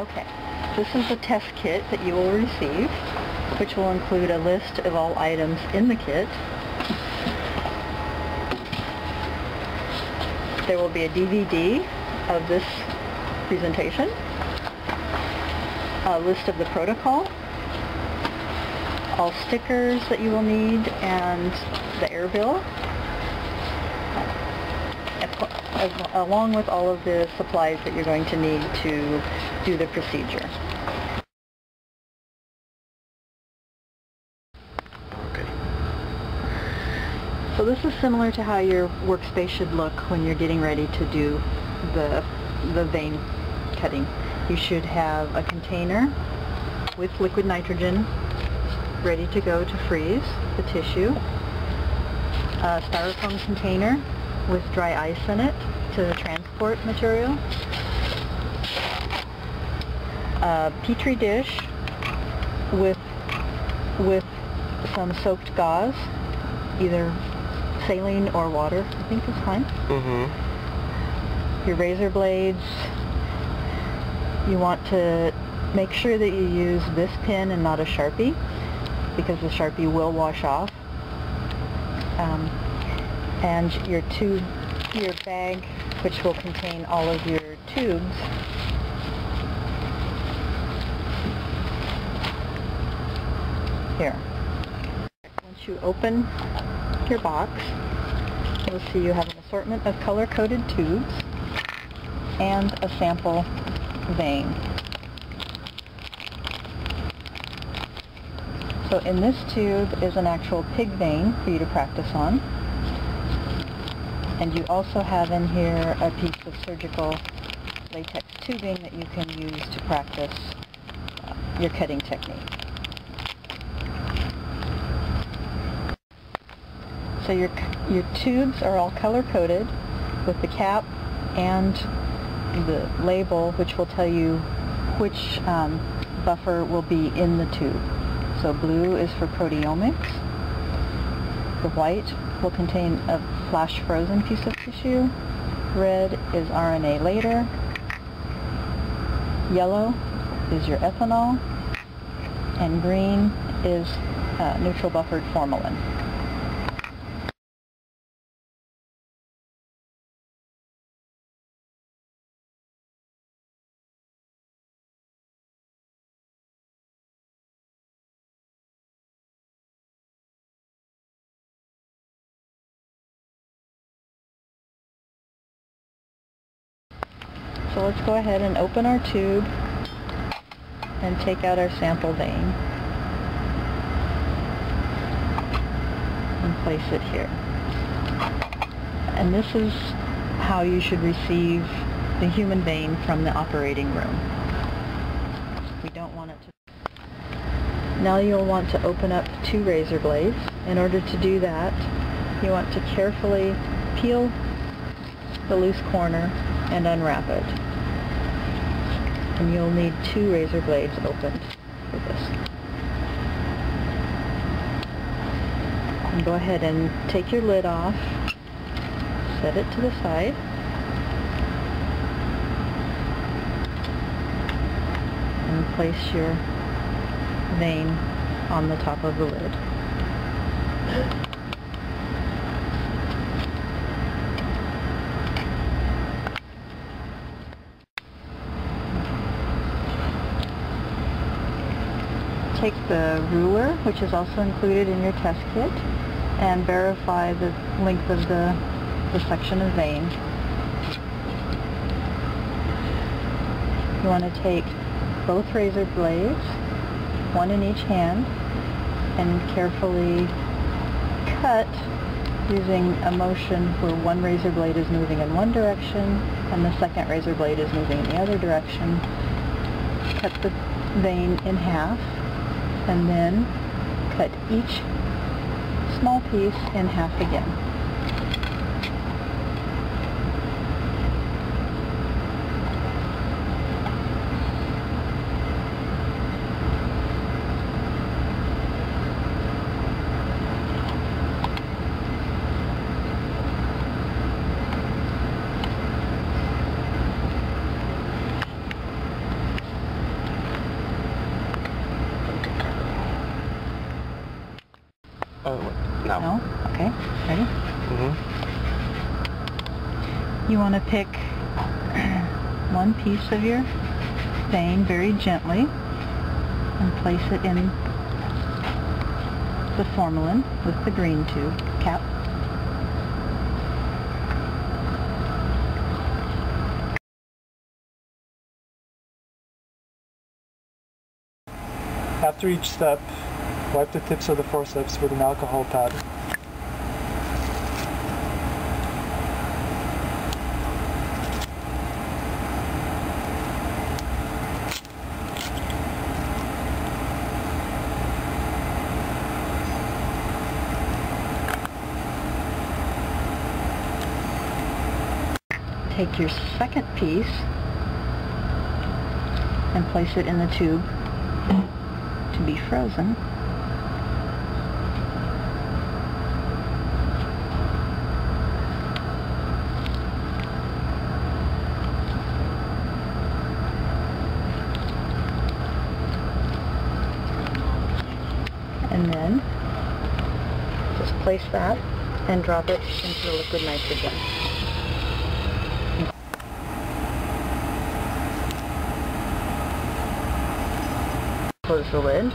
Okay, this is the test kit that you will receive, which will include a list of all items in the kit. There will be a DVD of this presentation, a list of the protocol, all stickers that you will need, and the air bill, along with all of the supplies that you're going to need to do the procedure. Okay. So this is similar to how your workspace should look when you're getting ready to do the vein cutting. You should have a container with liquid nitrogen ready to go to freeze the tissue, a styrofoam container with dry ice in it to transport material, a petri dish with some soaked gauze, either saline or water, I think is fine. Your razor blades, you want to make sure that you use this pen and not a Sharpie, because the Sharpie will wash off. And your bag, which will contain all of your tubes. Here. Once you open your box, you'll see you have an assortment of color-coded tubes and a sample vein. So in this tube is an actual pig vein for you to practice on. And you also have in here a piece of surgical latex tubing that you can use to practice your cutting technique. So your tubes are all color-coded with the cap and the label, which will tell you which buffer will be in the tube. So blue is for proteomics. The white will contain a flash frozen piece of tissue. Red is RNA later. Yellow is your ethanol. And green is neutral buffered formalin. So let's go ahead and open our tube and take out our sample vein and place it here. And this is how you should receive the human vein from the operating room. We don't want it to... Now you'll want to open up 2 razor blades. In order to do that, you want to carefully peel the loose corner and unwrap it. And you'll need 2 razor blades opened for this. And go ahead and take your lid off, set it to the side, and place your vein on the top of the lid. Take the ruler, which is also included in your test kit, and verify the length of the section of vein. You want to take both razor blades, one in each hand, and carefully cut using a motion where one razor blade is moving in one direction and the second razor blade is moving in the other direction. Cut the vein in half, and then cut each small piece in half again. Oh, no. No? Okay. Ready? Mm-hmm. You want to pick one piece of your vein very gently and place it in the formalin with the green tube cap. After each step, wipe the tips of the forceps with an alcohol pad. Take your second piece and place it in the tube to be frozen. And then just place that and drop it into the liquid nitrogen. Close the lid.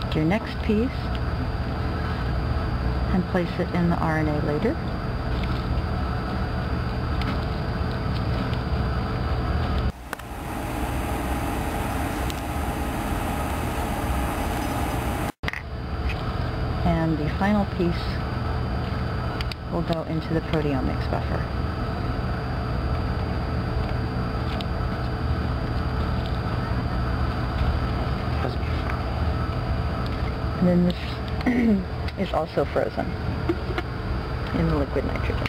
Take your next piece and place it in the RNA later. And the final piece will go into the proteomics buffer. And then this is also frozen in the liquid nitrogen.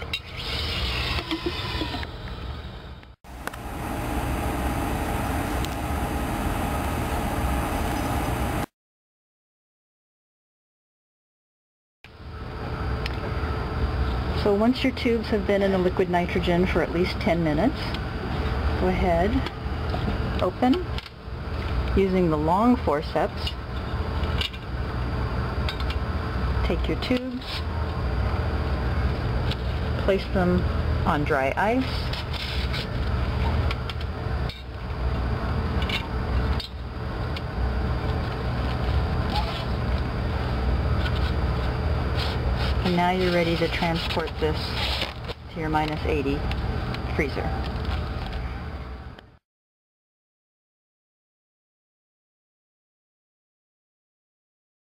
So once your tubes have been in the liquid nitrogen for at least 10 minutes, go ahead, open, using the long forceps. Take your tubes, place them on dry ice, and now you're ready to transport this to your -80 freezer.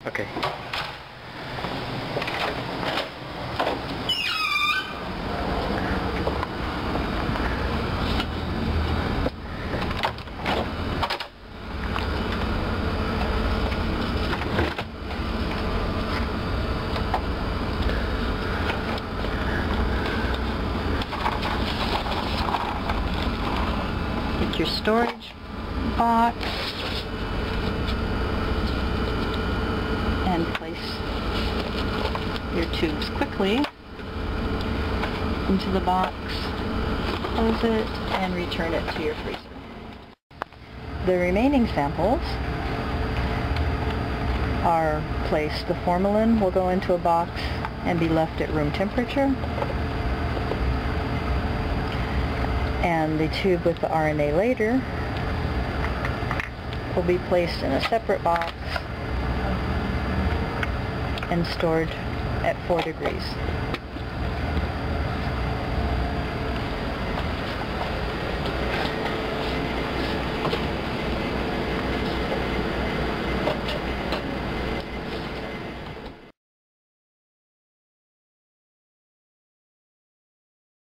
Okay. Take your storage box and place your tubes quickly into the box, close it, and return it to your freezer. The remaining samples are placed. The formalin will go into a box and be left at room temperature, and the tube with the RNA later will be placed in a separate box and stored at 4 degrees.